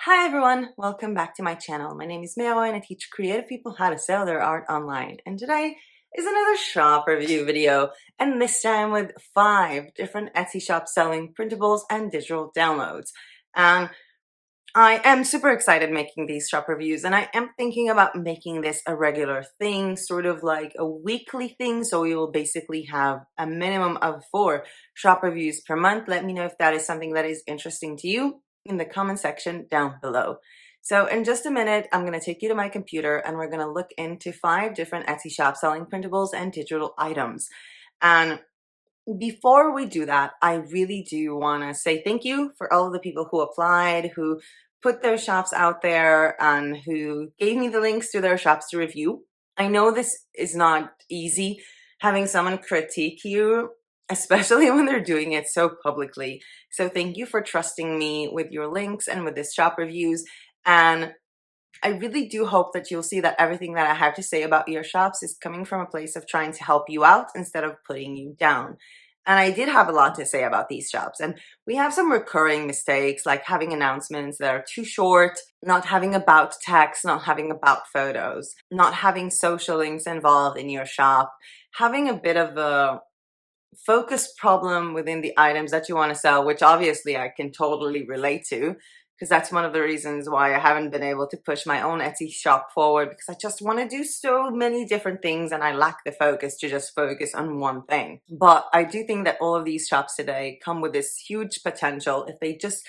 Hi everyone, welcome back to my channel. My name is MeyAroyo and I teach creative people how to sell their art online. And today is another shop review video, and this time with 5 different Etsy shops selling printables and digital downloads. And I am super excited making these shop reviews, and I am thinking about making this a regular thing, sort of like a weekly thing, so we will basically have a minimum of 4 shop reviews per month. Let me know if that is something that is interesting to you in the comment section down below. So in just a minute, I'm going to take you to my computer and we're going to look into 5 different Etsy shops selling printables and digital items. And before we do that, I really do want to say thank you for all of the people who applied, who put their shops out there, and who gave me the links to their shops to review. I know this is not easy, having someone critique you, especially when they're doing it so publicly. So thank you for trusting me with your links and with this shop reviews. And I really do hope that you'll see that everything that I have to say about your shops is coming from a place of trying to help you out instead of putting you down. And I did have a lot to say about these shops, and we have some recurring mistakes, like having announcements that are too short, not having about text, not having about photos, not having social links involved in your shop, having a bit of a focus problem within the items that you want to sell, which obviously I can totally relate to, because that's one of the reasons why I haven't been able to push my own Etsy shop forward, because I just want to do so many different things and I lack the focus to just focus on one thing. But I do think that all of these shops today come with this huge potential if they just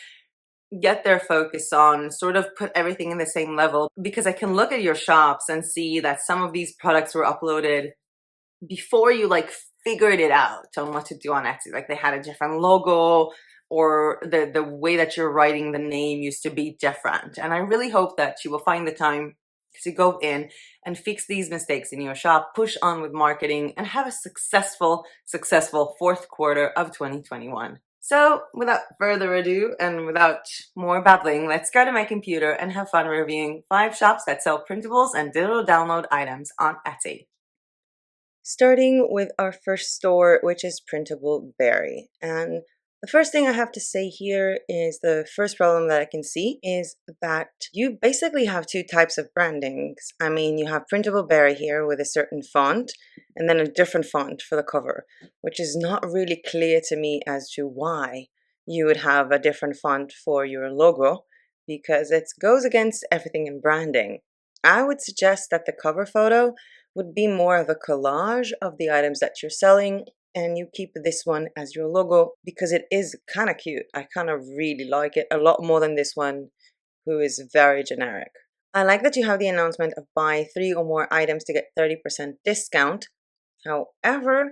get their focus on, sort of put everything in the same level, because I can look at your shops and see that some of these products were uploaded before you figured it out on what to do on Etsy. Like they had a different logo, or the way that you're writing the name used to be different. And I really hope that you will find the time to go in and fix these mistakes in your shop, push on with marketing, and have a successful fourth quarter of 2021. So without further ado and without more babbling, let's go to my computer and have fun reviewing 5 shops that sell printables and digital download items on Etsy. Starting with our first store, which is Printable Berry. And the first thing I have to say here is the first problem that I can see is that you basically have 2 types of brandings. I mean, you have Printable Berry here with a certain font and then a different font for the cover, which is not really clear to me as to why you would have a different font for your logo, because it goes against everything in branding. I would suggest that the cover photo would be more of a collage of the items that you're selling, and you keep this one as your logo because it is kind of cute. I kind of really like it a lot more than this one, who is very generic. I like that you have the announcement of buy 3 or more items to get 30% discount. However,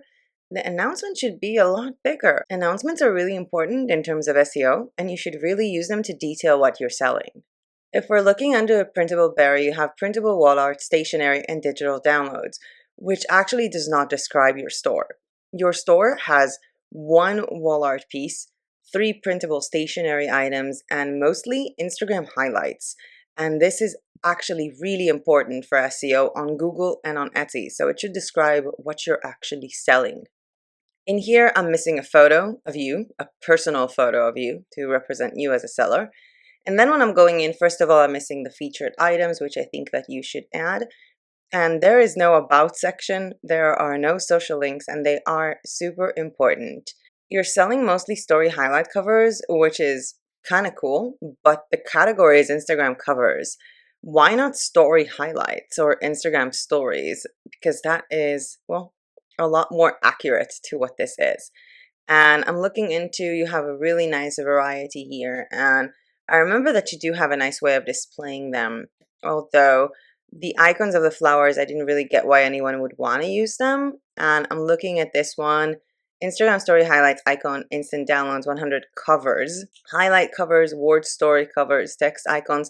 the announcement should be a lot bigger. Announcements are really important in terms of SEO, and you should really use them to detail what you're selling. If we're looking under Printable Berry, you have printable wall art, stationery, and digital downloads, which actually does not describe your store. Your store has 1 wall art piece, 3 printable stationery items, and mostly Instagram highlights. And this is actually really important for SEO on Google and on Etsy, so it should describe what you're actually selling. In here, I'm missing a photo of you, a personal photo of you to represent you as a seller. And then when I'm going in, first of all, I'm missing the featured items, which I think that you should add. And there is no about section, there are no social links, and they are super important. You're selling mostly story highlight covers, which is kind of cool, but the category is Instagram covers. Why not story highlights or Instagram stories? Because that is, well, a lot more accurate to what this is. And I'm looking into, you have a really nice variety here, and I remember that you do have a nice way of displaying them, although the icons of the flowers, I didn't really get why anyone would want to use them. And I'm looking at this one, Instagram story highlights icon, instant downloads, 100 covers, highlight covers, word story covers, text icons.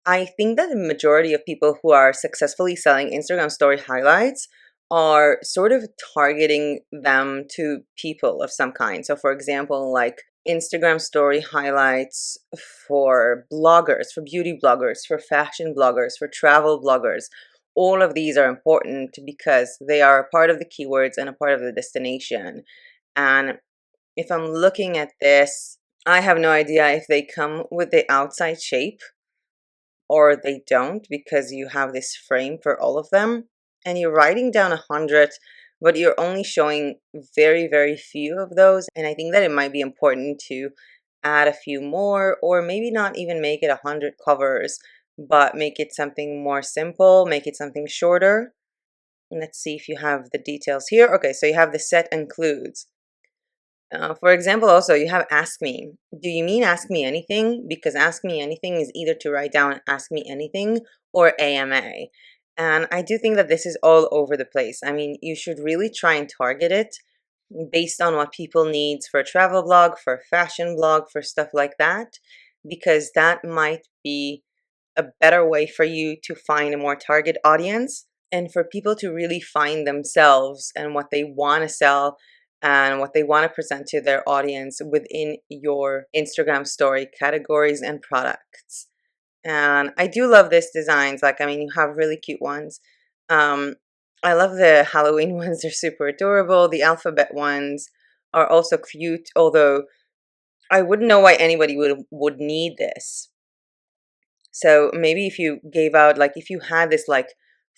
I think that the majority of people who are successfully selling Instagram story highlights are sort of targeting them to people of some kind. So for example, like Instagram story highlights for bloggers, for beauty bloggers, for fashion bloggers, for travel bloggers. All of these are important because they are a part of the keywords and a part of the destination. And if I'm looking at this, I have no idea if they come with the outside shape or they don't, because you have this frame for all of them and you're writing down 100, but you're only showing very, very few of those. And I think that it might be important to add a few more, or maybe not even make it 100 covers, but make it something more simple, make it something shorter. Let's see if you have the details here. Okay, so you have the set includes. For example, also you have ask me. Do you mean ask me anything? Because ask me anything is either to write down ask me anything or AMA. And I do think that this is all over the place. I mean, you should really try and target it based on what people need for a travel blog, for a fashion blog, for stuff like that, because that might be a better way for you to find a more target audience and for people to really find themselves and what they want to sell and what they want to present to their audience within your Instagram story categories and products. And I do love this designs. Like, I mean, you have really cute ones. I love the Halloween ones. They're super adorable. The alphabet ones are also cute, although I wouldn't know why anybody would need this. So maybe if you gave out, like if you had this like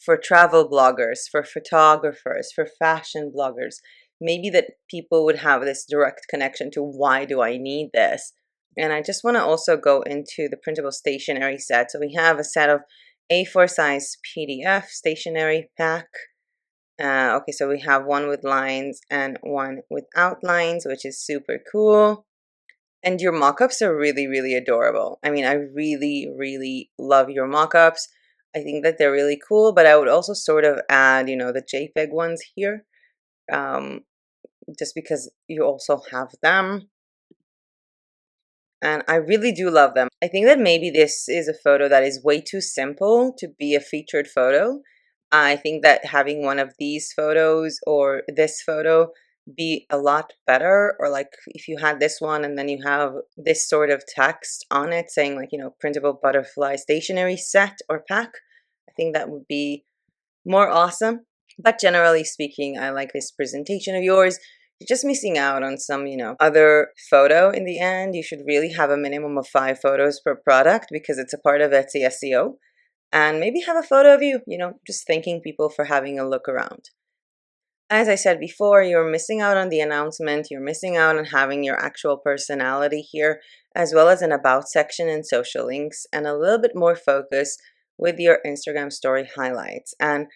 for travel bloggers, for photographers, for fashion bloggers, maybe that people would have this direct connection to why do I need this? And I just want to also go into the printable stationery set. So we have a set of A4 size PDF stationery pack. Okay, so we have one with lines and one without lines, which is super cool. And your mock-ups are really, really adorable. I mean, I really, really love your mock-ups. I think that they're really cool, but I would also sort of add, you know, the JPEG ones here, um, just because you also have them. And I really do love them. I think that maybe this is a photo that is way too simple to be a featured photo. I think that having one of these photos or this photo be a lot better, or like if you had this one and then you have this sort of text on it saying like, you know, printable butterfly stationery set or pack, I think that would be more awesome. But generally speaking, I like this presentation of yours. You're just missing out on some, you know, other photo in the end. You should really have a minimum of 5 photos per product because it's a part of Etsy SEO. And maybe have a photo of you, you know, just thanking people for having a look around. As I said before, you're missing out on the announcement. You're missing out on having your actual personality here, as well as an about section and social links, and a little bit more focus with your Instagram story highlights. And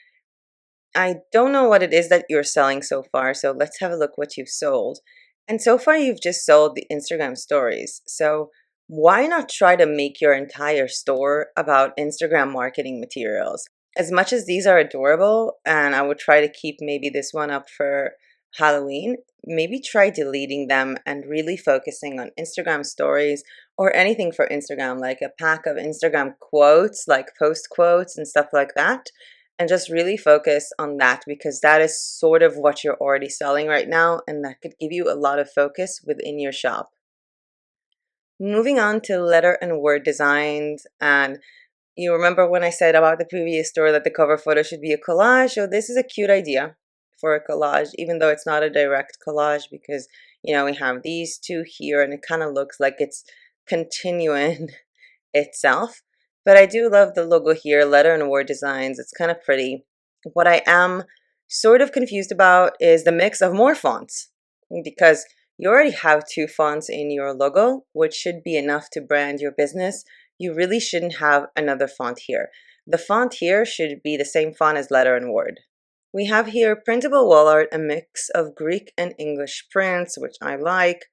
I don't know what it is that you're selling so far, so let's have a look what you've sold. And so far you've just sold the Instagram stories. So why not try to make your entire store about Instagram marketing materials? As much as these are adorable, and I would try to keep maybe this one up for Halloween, maybe try deleting them and really focusing on Instagram stories or anything for Instagram, like a pack of Instagram quotes, like post quotes and stuff like that, and just really focus on that because that is sort of what you're already selling right now, and that could give you a lot of focus within your shop. Moving on to letter and word designs, and you remember when I said about the previous store that the cover photo should be a collage? So this is a cute idea for a collage, even though it's not a direct collage because, you know, we have these two here and it kind of looks like it's continuing itself. But I do love the logo here, letter and word designs. It's kind of pretty. What I am sort of confused about is the mix of more fonts because you already have 2 fonts in your logo, which should be enough to brand your business. You really shouldn't have another font here. The font here should be the same font as letter and word. We have here printable wall art, a mix of Greek and English prints, which I like.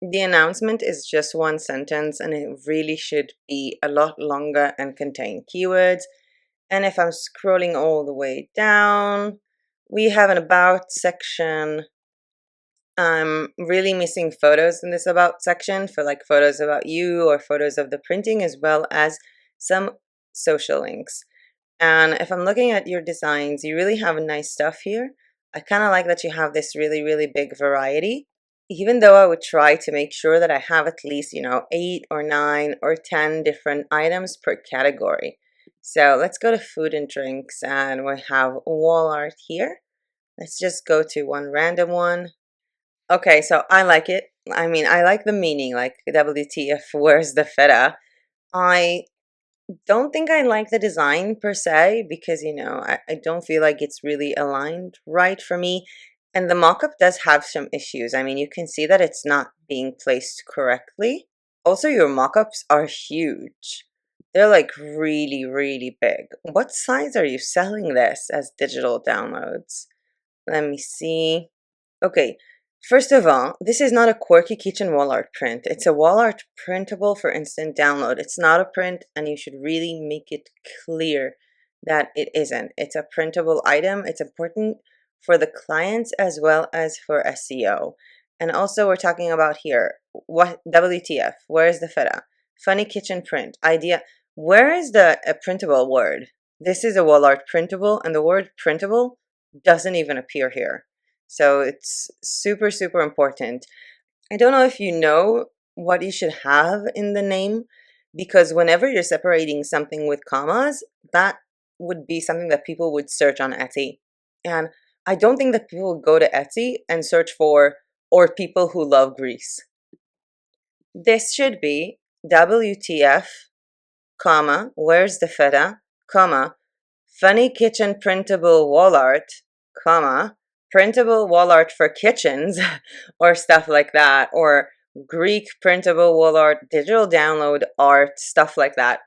The announcement is just 1 sentence and it really should be a lot longer and contain keywords. And if I'm scrolling all the way down, we have an about section. I'm really missing photos in this about section for like photos about you or photos of the printing, as well as some social links. And if I'm looking at your designs, you really have nice stuff here. I kind of like that you have this really, really big variety, even though I would try to make sure that I have at least, you know, 8 or 9 or 10 different items per category. So let's go to food and drinks, and we have wall art here. Let's just go to one random one. Okay, so I like it. I mean, I like the meaning, like WTF, where's the feta? I don't think I like the design per se because, I don't feel like it's really aligned right for me. And the mockup does have some issues. I mean, you can see that it's not being placed correctly. Also, your mockups are huge. They're like really, really big. What size are you selling this as digital downloads? Let me see. Okay, first of all, this is not a quirky kitchen wall art print. It's a wall art printable for instant download. It's not a print, and you should really make it clear that it isn't. It's a printable item. It's important for the clients as well as for SEO. And also, we're talking about here, what WTF? Where is the feta? Funny kitchen print. Idea. Where is the printable word? This is a wall art printable, and the word printable doesn't even appear here. So it's super, super important. I don't know if you know what you should have in the name, because whenever you're separating something with commas, that would be something that people would search on Etsy. And I don't think that people would go to Etsy and search for, or people who love Greece. This should be WTF, comma, where's the feta, comma, funny kitchen printable wall art, comma, printable wall art for kitchens, or stuff like that, or Greek printable wall art, digital download art, stuff like that.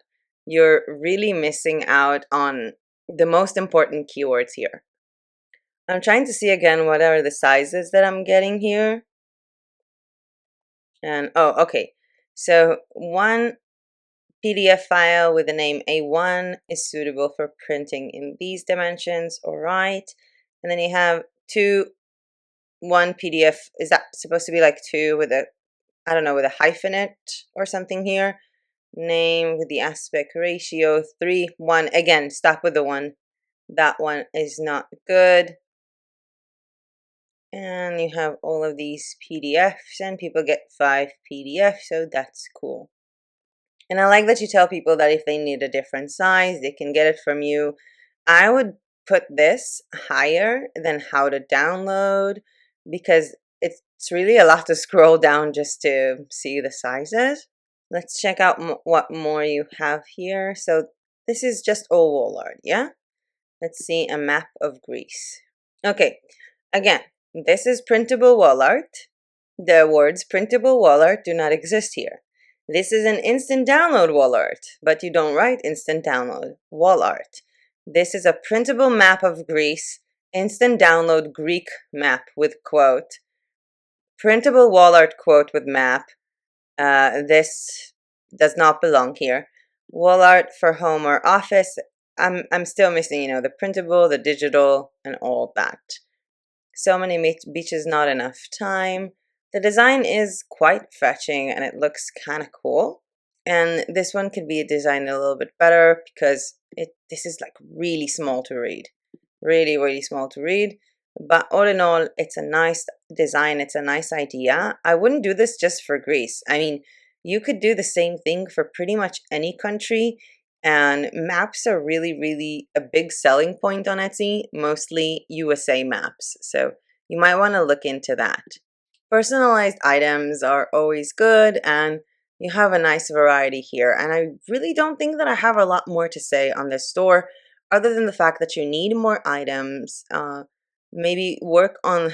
You're really missing out on the most important keywords here. I'm trying to see again what are the sizes that I'm getting here. And, oh, okay. So one PDF file with the name A1 is suitable for printing in these dimensions, all right. And then you have one PDF, is that supposed to be like two with a, I don't know, with a hyphenate or something here? Name with the aspect ratio, 3:1. Again, stop with the 1. That one is not good. And you have all of these PDFs, and people get 5 PDFs, so that's cool. And I like that you tell people that if they need a different size, they can get it from you. I would put this higher than how to download because it's really a lot to scroll down just to see the sizes. Let's check out what more you have here. So this is just all wall art, yeah? Let's see a map of Greece. Okay, again, this is printable wall art. The words printable wall art do not exist here. This is an instant download wall art, but you don't write instant download wall art. This is a printable map of Greece, instant download Greek map with quote. Printable wall art quote with map. This does not belong here. Wall art for home or office. I'm still missing, the printable, the digital, and all that. So many beaches, not enough time. The design is quite fetching and it looks kind of cool. And this one could be designed a little bit better because this is like really small to read. Really, really small to read. But all in all, it's a nice design. It's a nice idea. I wouldn't do this just for Greece. I mean, you could do the same thing for pretty much any country. And maps are really, really a big selling point on Etsy, mostly USA maps. So you might want to look into that. Personalized items are always good, and you have a nice variety here. And I really don't think that I have a lot more to say on this store, other than the fact that you need more items. Maybe work on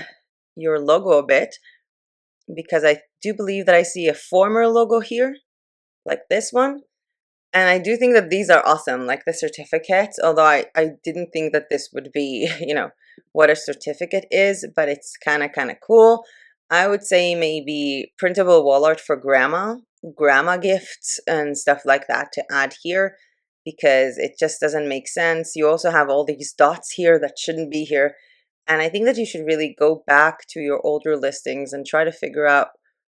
your logo a bit, because I do believe that I see a former logo here, like this one. And I do think that these are awesome, like the certificates, although I didn't think that this would be, what a certificate is, but it's kind of cool. I would say maybe printable wall art for grandma gifts and stuff like that to add here, because it just doesn't make sense. You also have all these dots here that shouldn't be here. And I think that you should really go back to your older listings and try to figure out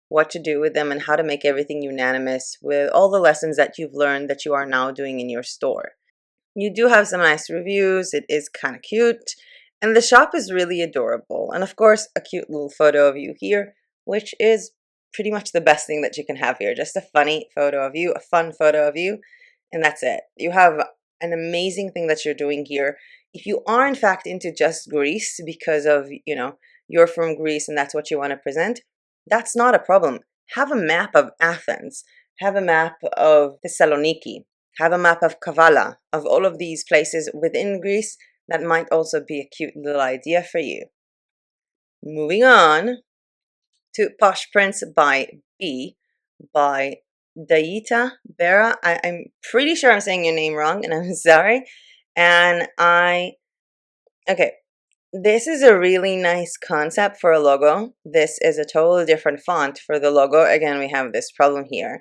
what to do with them and how to make everything unanimous with all the lessons that you've learned that you are now doing in your store. You do have some nice reviews. It is kind of cute. And the shop is really adorable. And of course, a cute little photo of you here, which is pretty much the best thing that you can have here. Just a funny photo of you, a fun photo of you, and that's it. You have an amazing thing that you're doing here. If you are in fact into just Greece because of, you're from Greece and that's what you want to present, that's not a problem. Have a map of Athens. Have a map of Thessaloniki. have a map of Kavala, of all of these places within Greece. That might also be a cute little idea for you. Moving on to Posh Prints by B, by Daita Bera. I'm pretty sure I'm saying your name wrong, and I'm sorry. And okay, this is a really nice concept for a logo. This is a totally different font for the logo. Again, we have this problem here.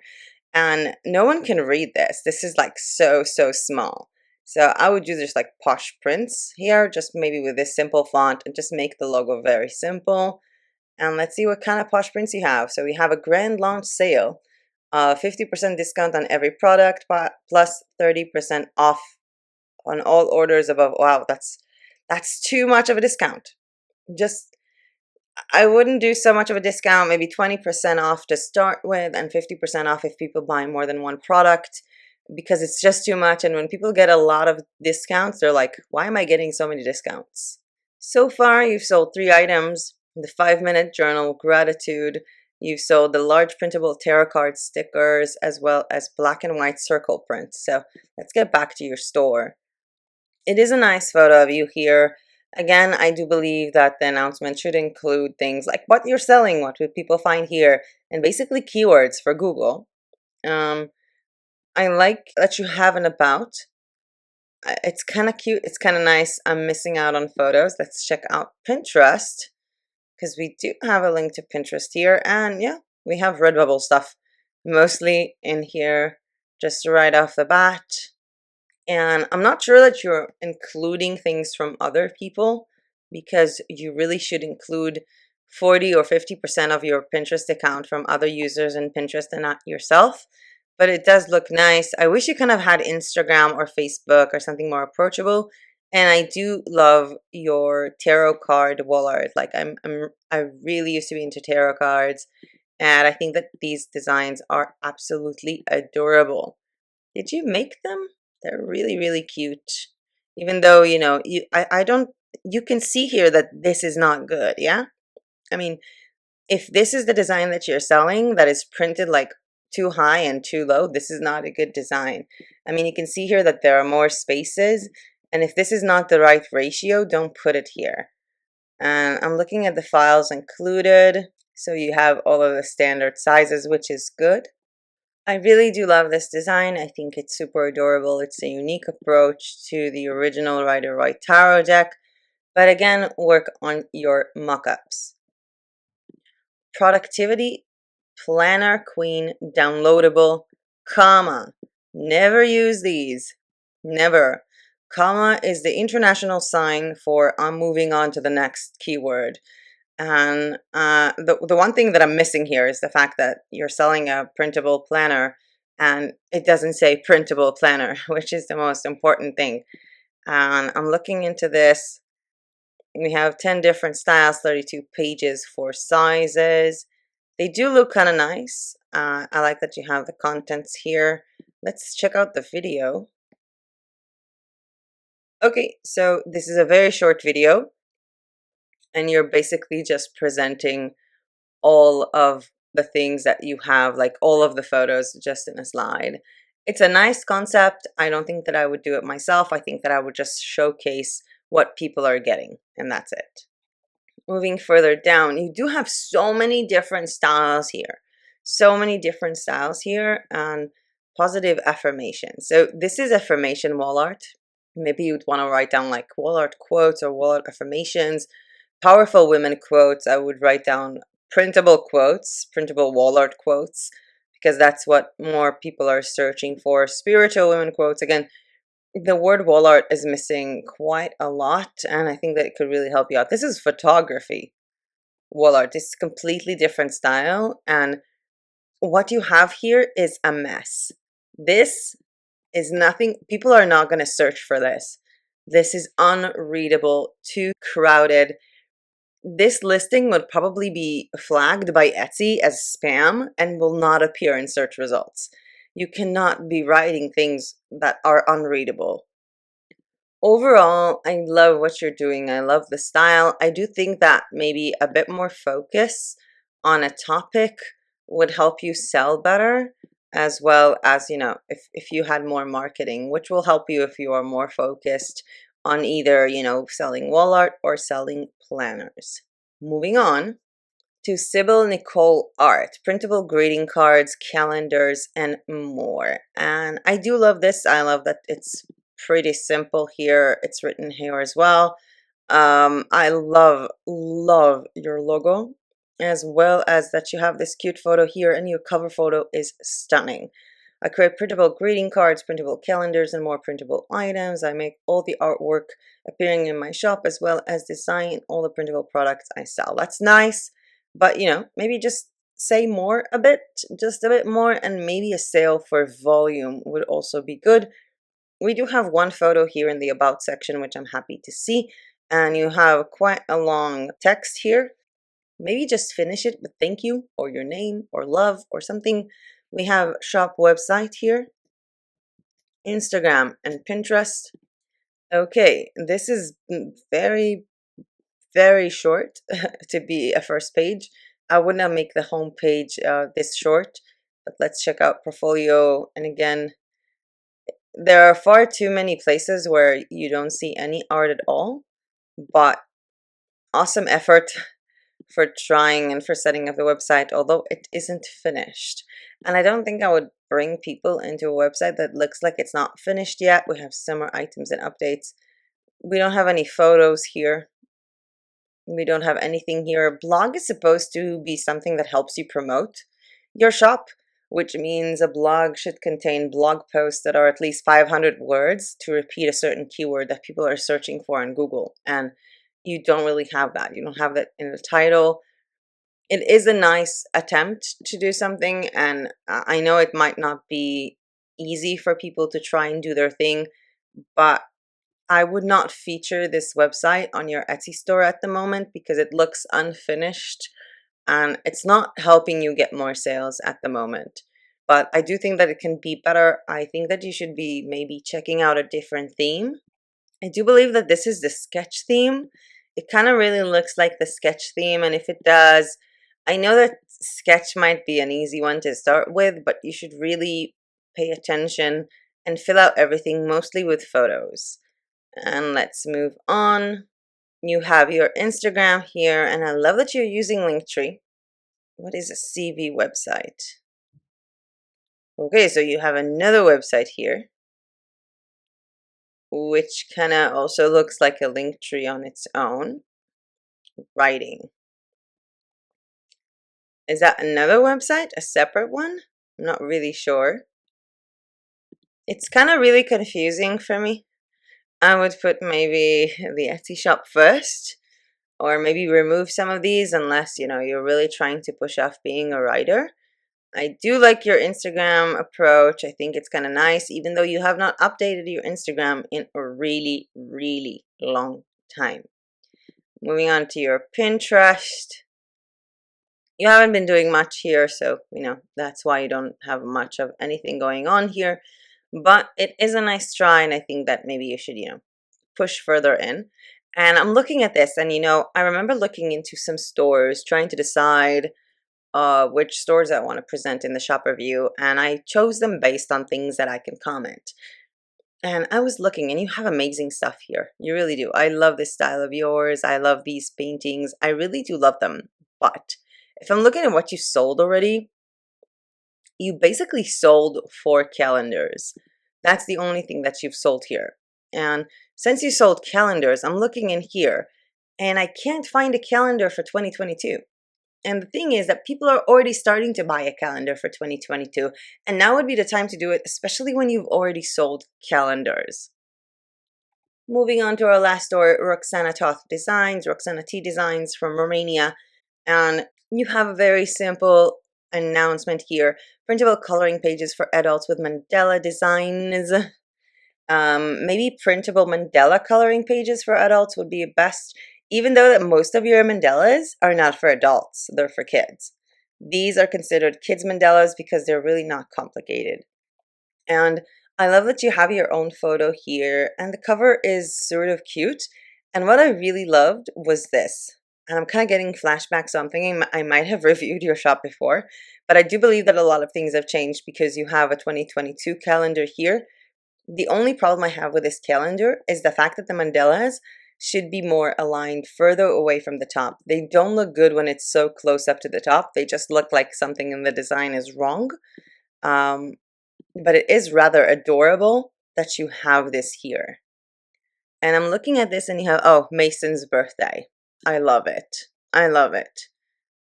And no one can read this. This is like so small. So I would use just like Posh Prints here, just maybe with this simple font, and just make the logo very simple. And let's see what kind of Posh Prints you have. So we have a grand launch sale, 50% discount on every product, plus 30% off on all orders above. Wow, that's too much of a discount. Just, I wouldn't do so much of a discount, maybe 20% off to start with and 50% off if people buy more than one product, because it's just too much. And when people get a lot of discounts, they're like, why am I getting so many discounts? So far, you've sold 3 items: the 5-minute journal, gratitude. You've sold the large printable tarot card stickers, as well as black and white circle prints. So let's get back to your store. It is a nice photo of you here. Again, I do believe that the announcement should include things like what you're selling, what would people find here, and basically keywords for Google. I like that you have an about. It's kind of cute. It's kind of nice. I'm missing out on photos. Let's check out Pinterest, because we do have a link to Pinterest here. And yeah, we have RedBubble stuff mostly in here just right off the bat. And I'm not sure that you're including things from other people, because you really should include 40 or 50% of your Pinterest account from other users in Pinterest and not yourself. But it does look nice. I wish you kind of had Instagram or Facebook or something more approachable. And I do love your tarot card wall art. Like I really used to be into tarot cards, and I think that these designs are absolutely adorable. Did you make them? They're really cute. Even though, I don't, you can see here that this is not good, yeah? I mean, if this is the design that you're selling that is printed like too high and too low, this is not a good design. I mean, you can see here that there are more spaces, and if this is not the right ratio, don't put it here. And I'm looking at the files included, so you have all of the standard sizes, which is good. I really do love this design. I think it's super adorable. It's a unique approach to the original Rider-Waite tarot deck. But again, work on your mock-ups. Productivity Planner Queen downloadable, comma. Never use these. Never. Comma is the international sign for I'm moving on to the next keyword. And the one thing that I'm missing here is the fact that you're selling a printable planner and it doesn't say printable planner, which is the most important thing. And I'm looking into this. We have 10 different styles, 32 pages for sizes. They do look kind of nice. I like that you have the contents here. Let's check out the video. Okay, so this is a very short video, and you're basically just presenting all of the things that you have, like all of the photos just in a slide. It's a nice concept. I don't think that I would do it myself. I think that I would just showcase what people are getting, and that's it. Moving further down, you do have so many different styles here. So many different styles here, and positive affirmation. So this is affirmation wall art. Maybe you'd want to write down like wall art quotes or wall art affirmations. Powerful women quotes, I would write down printable quotes, printable wall art quotes, because that's what more people are searching for. Spiritual women quotes, again, the word wall art is missing quite a lot, and I think that it could really help you out. This is photography wall art. This is a completely different style, and what you have here is a mess. This is nothing. People are not going to search for this. This is unreadable, too crowded. This listing would probably be flagged by Etsy as spam and will not appear in search results. You cannot be writing things that are unreadable. Overall, I love what you're doing. I love the style. I do think that maybe a bit more focus on a topic would help you sell better. as well as, if you had more marketing, which will help you if you are more focused on either, selling wall art or selling planners. Moving on to Sybil Nicole art, printable greeting cards, calendars, and more. And I do love this. I love that it's pretty simple here. It's written here as well. I love your logo, as well as that you have this cute photo here, and your cover photo is stunning. I create printable greeting cards, printable calendars, and more printable items. I make all the artwork appearing in my shop, as well as design all the printable products I sell. That's nice, but maybe just say more a bit, just a bit more, and maybe a sale for volume would also be good. We do have one photo here in the About section, which I'm happy to see, and you have quite a long text here. Maybe just finish it with thank you, or your name, or love, or something. We have shop website here, Instagram, and Pinterest. Okay, this is very, very short to be a first page. I would not make the home page this short, but let's check out portfolio. And again, there are far too many places where you don't see any art at all, but awesome effort for trying and for setting up the website, although it isn't finished. And I don't think I would bring people into a website that looks like it's not finished yet. We have summer items and updates. We don't have any photos here. We don't have anything here. A blog is supposed to be something that helps you promote your shop, which means a blog should contain blog posts that are at least 500 words to repeat a certain keyword that people are searching for on Google. And you don't really have that. You don't have that in the title. It is a nice attempt to do something, and I know it might not be easy for people to try and do their thing, but I would not feature this website on your Etsy store at the moment because it looks unfinished and it's not helping you get more sales at the moment. But I do think that it can be better. I think that you should be maybe checking out a different theme. I do believe that this is the sketch theme. It kind of really looks like the sketch theme, and if it does, I know that sketch might be an easy one to start with, but you should really pay attention and fill out everything mostly with photos. And let's move on. You have your Instagram here, and I love that you're using Linktree. What is a CV website? Okay, so you have another website here, which kind of also looks like a Linktree on its own. Writing. Is that another website? A separate one? I'm not really sure. It's kind of really confusing for me. I would put maybe the Etsy shop first, or maybe remove some of these unless, you're really trying to push off being a writer. I do like your Instagram approach. I think it's kind of nice, even though you have not updated your Instagram in a really, really long time. Moving on to your Pinterest. You haven't been doing much here, so, that's why you don't have much of anything going on here. But it is a nice try, and I think that maybe you should, push further in. And I'm looking at this, and, I remember looking into some stores, trying to decide which stores I want to present in the shop review, and I chose them based on things that I can comment. And I was looking, and you have amazing stuff here. You really do. I love this style of yours. I love these paintings. I really do love them. But if I'm looking at what you sold already, you basically sold 4 calendars. That's the only thing that you've sold here. And since you sold calendars, I'm looking in here, and I can't find a calendar for 2022. And the thing is that people are already starting to buy a calendar for 2022, and now would be the time to do it, especially when you've already sold calendars. Moving on to our last store, Roxanna T Designs from Romania, and you have a very simple announcement here. Printable coloring pages for adults with mandala designs. Maybe printable mandala coloring pages for adults would be best, even though that most of your mandalas are not for adults, they're for kids. These are considered kids mandalas because they're really not complicated. And I love that you have your own photo here, and the cover is sort of cute. And what I really loved was this. and I'm kind of getting flashbacks, so I'm thinking I might have reviewed your shop before, but I do believe that a lot of things have changed because you have a 2022 calendar here. The only problem I have with this calendar is the fact that the mandalas should be more aligned further away from the top. They don't look good when it's so close up to the top. They just look like something in the design is wrong. But it is rather adorable that you have this here. And I'm looking at this and you have, oh, Mason's birthday. I love it. I love it.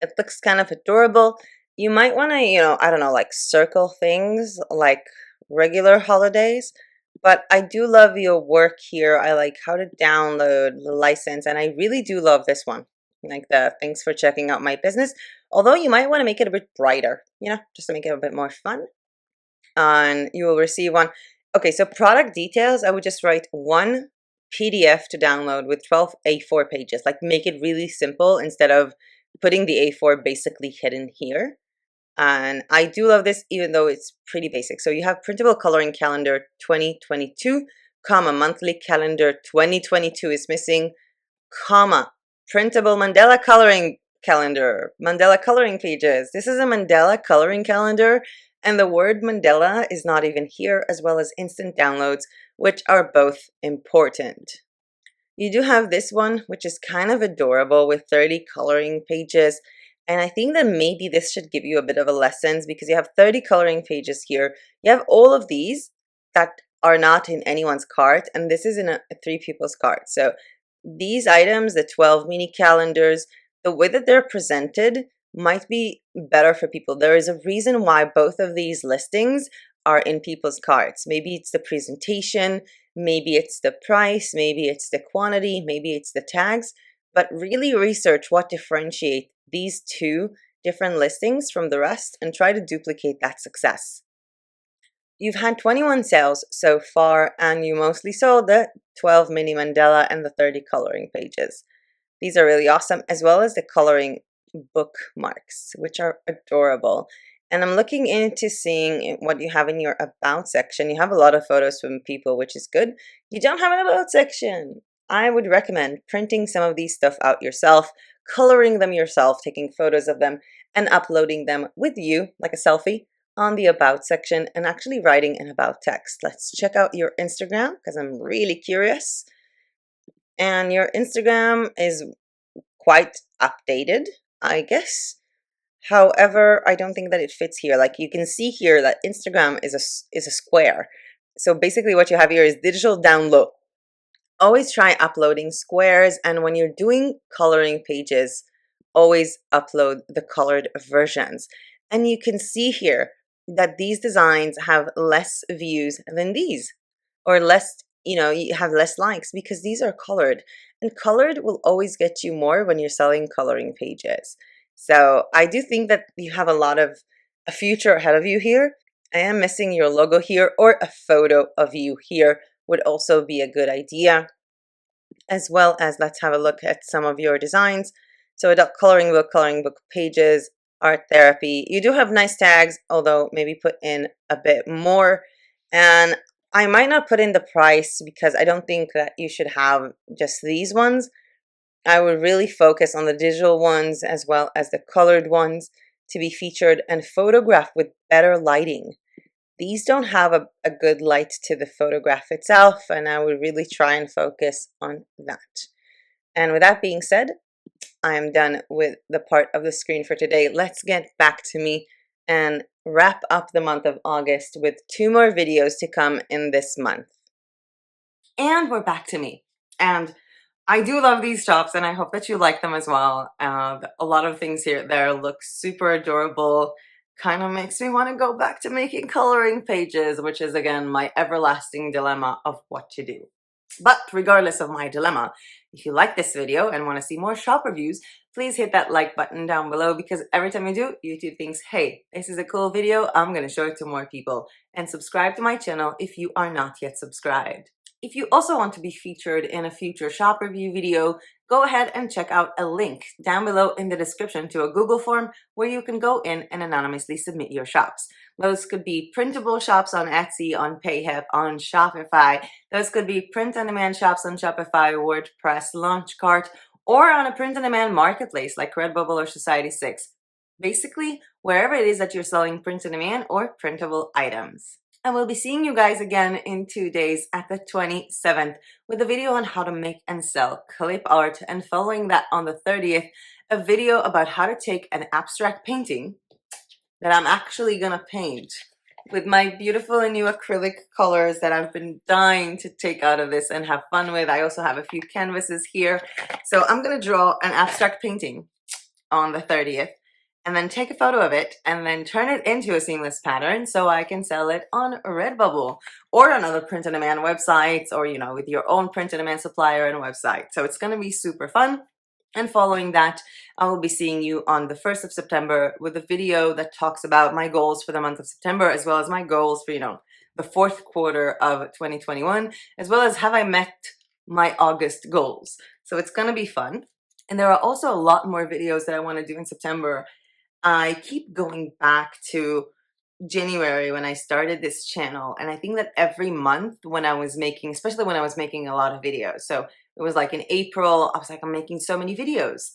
It looks kind of adorable. You might want to, I don't know, like circle things like regular holidays. But I do love your work here. I like how to download the license. And I really do love this one. Like the thanks for checking out my business. Although you might want to make it a bit brighter, just to make it a bit more fun. And you will receive one. Okay, so product details, I would just write one PDF to download with 12 A4 pages. Like make it really simple instead of putting the A4 basically hidden here. And I do love this even though it's pretty basic. So you have printable coloring calendar 2022, comma, monthly calendar 2022 is missing, comma, printable mandala coloring calendar, mandala coloring pages. This is a mandala coloring calendar, and the word mandala is not even here, as well as instant downloads, which are both important. You do have this one, which is kind of adorable with 30 coloring pages. And I think that maybe this should give you a bit of a lesson because you have 30 coloring pages here. You have all of these that are not in anyone's cart, and this is in a 3 people's cart. So these items, the 12 mini calendars, the way that they're presented might be better for people. There is a reason why both of these listings are in people's carts. Maybe it's the presentation, maybe it's the price, maybe it's the quantity, maybe it's the tags, but really research what differentiates these 2 different listings from the rest and try to duplicate that success. You've had 21 sales so far, and you mostly sold the 12 mini mandala and the 30 coloring pages. These are really awesome, as well as the coloring bookmarks, which are adorable. And I'm looking into seeing what you have in your about section. You have a lot of photos from people, which is good. You don't have an about section. I would recommend printing some of these stuff out yourself, coloring them yourself, taking photos of them, and uploading them with you, like a selfie, on the about section and actually writing an about text. Let's check out your Instagram because I'm really curious. And your Instagram is quite updated, I guess. However, I don't think that it fits here. Like you can see here that Instagram is a square. So basically what you have here is digital down low. Always try uploading squares, and when you're doing coloring pages, always upload the colored versions. And you can see here that these designs have less views than these, or less, you have less likes because these are colored, and colored will always get you more when you're selling coloring pages. So I do think that you have a future ahead of you here. I am missing your logo here, or a photo of you here would also be a good idea. As well as, let's have a look at some of your designs. So adult coloring book pages, art therapy. You do have nice tags, although maybe put in a bit more. And I might not put in the price because I don't think that you should have just these ones. I would really focus on the digital ones as well as the colored ones to be featured and photographed with better lighting. These don't have a good light to the photograph itself, and I would really try and focus on that. And with that being said, I am done with the part of the screen for today. Let's get back to me and wrap up the month of August with 2 more videos to come in this month. And we're back to me. And I do love these shops, and I hope that you like them as well. A lot of things there look super adorable. Kind of makes me want to go back to making coloring pages, which is again my everlasting dilemma of what to do. But regardless of my dilemma, if you like this video and want to see more shop reviews, please hit that like button down below, because every time you do, YouTube thinks, hey, this is a cool video, I'm going to show it to more people. And subscribe to my channel if you are not yet subscribed. If you also want to be featured in a future shop review video, go ahead and check out a link down below in the description to a Google form where you can go in and anonymously submit your shops. Those could be printable shops on Etsy, on PayHip, on Shopify. Those could be print-on-demand shops on Shopify, WordPress, Launchcart, or on a print-on-demand marketplace like RedBubble or Society6. Basically, wherever it is that you're selling print-on-demand or printable items. And we'll be seeing you guys again in 2 days at the 27th with a video on how to make and sell clip art, and following that on the 30th, a video about how to take an abstract painting that I'm actually gonna paint with my beautiful and new acrylic colors that I've been dying to take out of this and have fun with. I also have a few canvases here. So I'm gonna draw an abstract painting on the 30th and then take a photo of it and then turn it into a seamless pattern so I can sell it on RedBubble or on other print-on-demand websites, or with your own print-on-demand supplier and website. So it's gonna be super fun. And following that, I will be seeing you on the 1st of September with a video that talks about my goals for the month of September, as well as my goals for, the fourth quarter of 2021, as well as have I met my August goals. So it's gonna be fun. And there are also a lot more videos that I wanna do in September. I keep going back to January when I started this channel, and I think that every month when I was making, especially when I was making a lot of videos, so it was like in April, I was like, I'm making so many videos.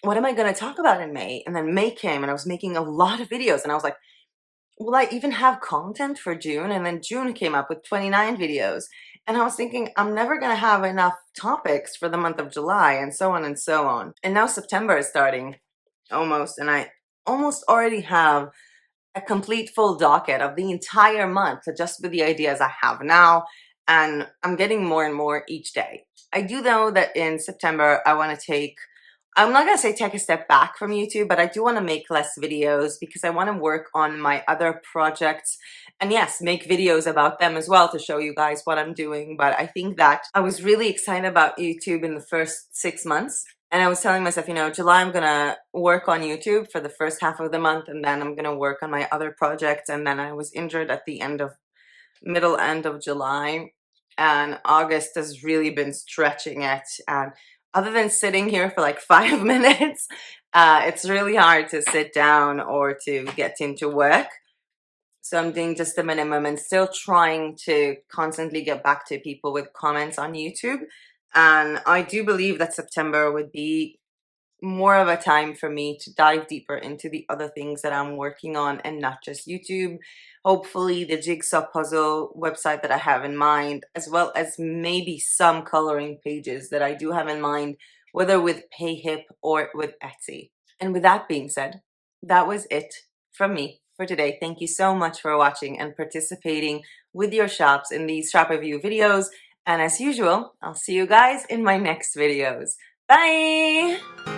What am I going to talk about in May? And then May came and I was making a lot of videos, and I was like, will I even have content for June? And then June came up with 29 videos. And I was thinking, I'm never going to have enough topics for the month of July, and so on and so on. And now September is starting almost, and I almost already have a complete full docket of the entire month just with the ideas I have now, and I'm getting more and more each day. I do know that in September I want to I'm not going to say take a step back from YouTube, but I do want to make less videos because I want to work on my other projects, and yes, make videos about them as well to show you guys what I'm doing. But I think that I was really excited about YouTube in the first 6 months. And I was telling myself, July I'm gonna work on YouTube for the first half of the month, and then I'm gonna work on my other projects. And then I was injured at the middle end of July, and August has really been stretching it. And other than sitting here for like 5 minutes, it's really hard to sit down or to get into work. So I'm doing just the minimum and still trying to constantly get back to people with comments on YouTube. And I do believe that September would be more of a time for me to dive deeper into the other things that I'm working on, and not just YouTube. Hopefully the jigsaw puzzle website that I have in mind, as well as maybe some coloring pages that I do have in mind, whether with PayHip or with Etsy. And with that being said, that was it from me for today. Thank you so much for watching and participating with your shops in these shop review videos. And as usual, I'll see you guys in my next videos. Bye!